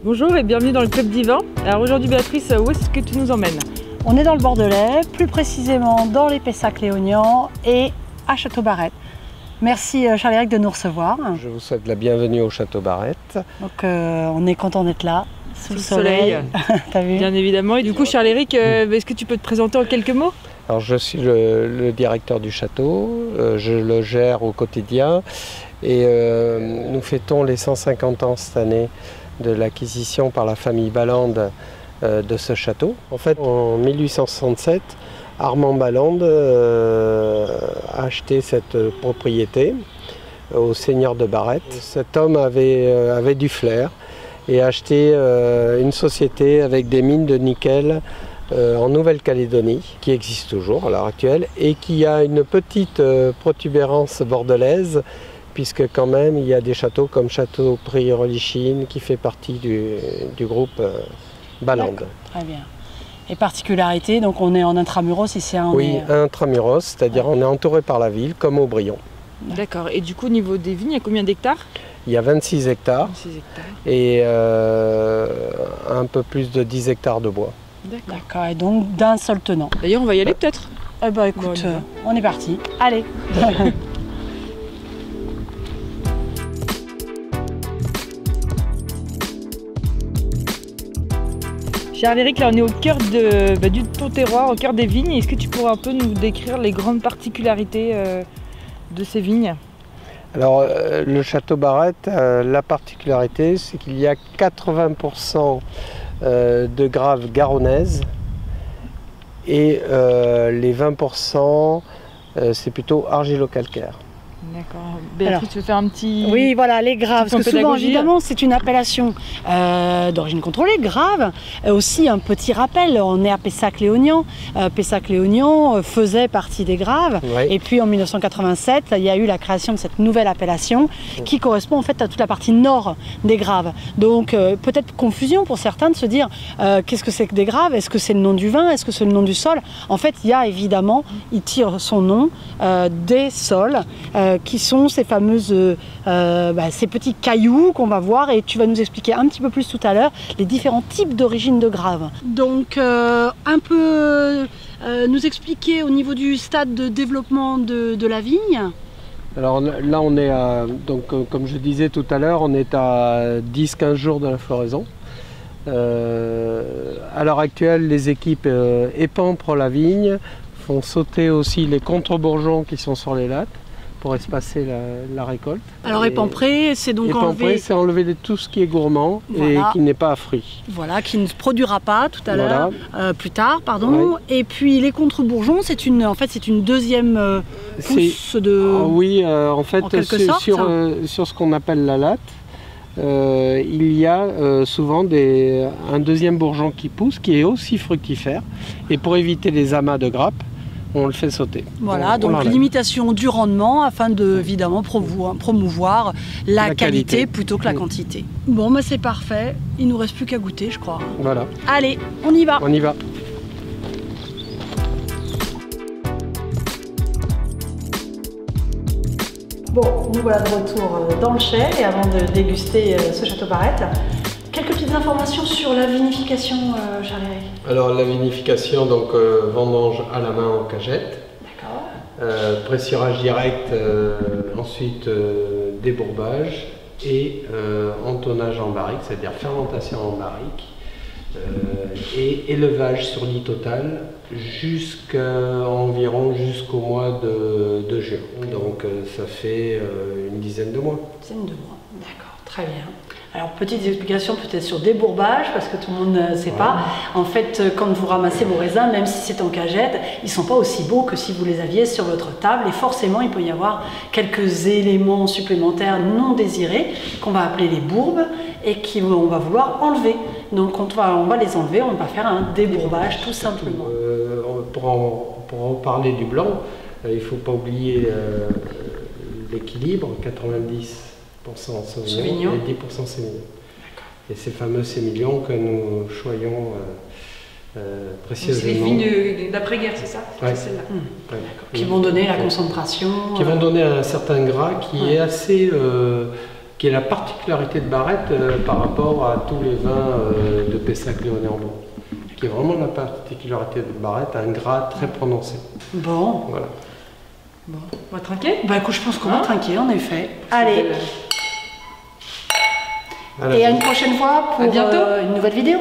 Bonjour et bienvenue dans le Club Divin. Alors aujourd'hui Béatrice, où est-ce que tu nous emmènes? On est dans le Bordelais, plus précisément dans les Pessac-Léognan et à Château-Barrette. Merci Charles-Éric de nous recevoir. Je vous souhaite la bienvenue au Château-Barrette. Donc on est content d'être là, sous le soleil. T'as vu? Bien évidemment. Et du coup Charles-Éric, est-ce que tu peux te présenter en quelques mots? Alors je suis le directeur du château, je le gère au quotidien et nous fêtons les 150 ans cette année de l'acquisition par la famille Balande de ce château. En fait, en 1867, Armand Balande a acheté cette propriété au seigneur de Barrette. Cet homme avait du flair et a acheté une société avec des mines de nickel en Nouvelle-Calédonie, qui existe toujours à l'heure actuelle et qui a une petite protubérance bordelaise, puisque quand même il y a des châteaux comme Château Prix-Relichine qui fait partie du groupe Balande. Très bien. Et particularité, donc on est en intramuros ici. Oui, intramuros, c'est-à-dire on est entouré par la ville comme Aubryon. D'accord. Et du coup au niveau des vignes, il y a combien d'hectares? Il y a 26 hectares, 26 hectares. Et un peu plus de 10 hectares de bois. D'accord, et donc d'un seul tenant. D'ailleurs on va y aller peut-être? Eh ben écoute, on est parti. Allez. Charles-Éric, là on est au cœur du ton terroir, au cœur des vignes. Est-ce que tu pourrais un peu nous décrire les grandes particularités de ces vignes? Alors le château Barrette, la particularité c'est qu'il y a 80% de graves garonnaises et les 20% c'est plutôt argilo-calcaire. D'accord. Béatrice, tu veux faire un petit... Oui, voilà, les graves. Parce que souvent, pédagogie. évidemment, c'est une appellation d'origine contrôlée, grave. Aussi, un petit rappel, on est à Pessac-Léognan. Pessac-Léognan faisait partie des graves. Oui. Et puis, en 1987, il y a eu la création de cette nouvelle appellation qui correspond en fait à toute la partie nord des graves. Donc, peut-être confusion pour certains de se dire qu'est-ce que c'est que des graves? Est-ce que c'est le nom du vin? Est-ce que c'est le nom du sol? En fait, il y a évidemment, il tire son nom des sols qui sont ces fameuses, ces petits cailloux qu'on va voir, et tu vas nous expliquer un petit peu plus tout à l'heure les différents types d'origine de graves. Donc un peu nous expliquer au niveau du stade de développement de la vigne. Alors là on est à, donc comme je disais tout à l'heure, on est à 10-15 jours de la floraison. À l'heure actuelle, les équipes épampent la vigne, font sauter aussi les contre-bourgeons qui sont sur les lattes pour espacer la récolte. Alors épamprer, c'est donc enlever... c'est enlever tout ce qui est gourmand, voilà, et qui n'est pas à fruits. Voilà, qui ne se produira pas tout à l'heure, plus tard, pardon. Ouais. Et puis les contre-bourgeons, c'est une deuxième pousse de... Oui, en fait, sur ce qu'on appelle la latte, il y a souvent un deuxième bourgeon qui pousse, qui est aussi fructifère. Et pour éviter les amas de grappes, on le fait sauter. Voilà, donc limitation du rendement afin de évidemment promouvoir la qualité plutôt que la quantité. Bon, bah c'est parfait. Il nous reste plus qu'à goûter, je crois. Voilà. Allez, on y va. On y va. Bon, nous voilà de retour dans le chai, et avant de déguster ce château Barrette, quelques petites informations sur la vinification, Charles-Éric. Alors la vinification, donc vendange à la main en cagette. D'accord. Pressurage direct, ensuite débourbage et entonnage en barrique, c'est-à-dire fermentation en barrique. Et élevage sur lit total jusqu'au mois de juin. Donc ça fait une dizaine de mois. Une dizaine de mois, d'accord, très bien. Alors petite explication peut-être sur débourbage, parce que tout le monde ne sait pas. En fait, quand vous ramassez vos raisins, même si c'est en cagette, ils ne sont pas aussi beaux que si vous les aviez sur votre table, et forcément il peut y avoir quelques éléments supplémentaires non désirés qu'on va appeler les bourbes et qu'on va vouloir enlever. Donc on va les enlever, on va faire un débourbage tout simplement. Pour en parler du blanc, il ne faut pas oublier l'équilibre, 90% Sauvignon et 10% Sémillon. Et ces fameux Sémillons que nous choyons précieusement. C'est les vignes d'après-guerre, c'est ça? Ouais. C'est celle-là. Ouais. Qui vont donner la concentration. Qui vont donner un certain gras qui est assez qui est la particularité de Barrette par rapport à tous les vins de Pessac-Léonard-Blanc, qui est vraiment la particularité de Barrette, un gras très prononcé. Bon. Voilà. Bon, on va trinquer? Bah écoute, je pense qu'on va trinquer, en effet. Allez. Voilà. Et à une prochaine fois pour bientôt. une nouvelle vidéo.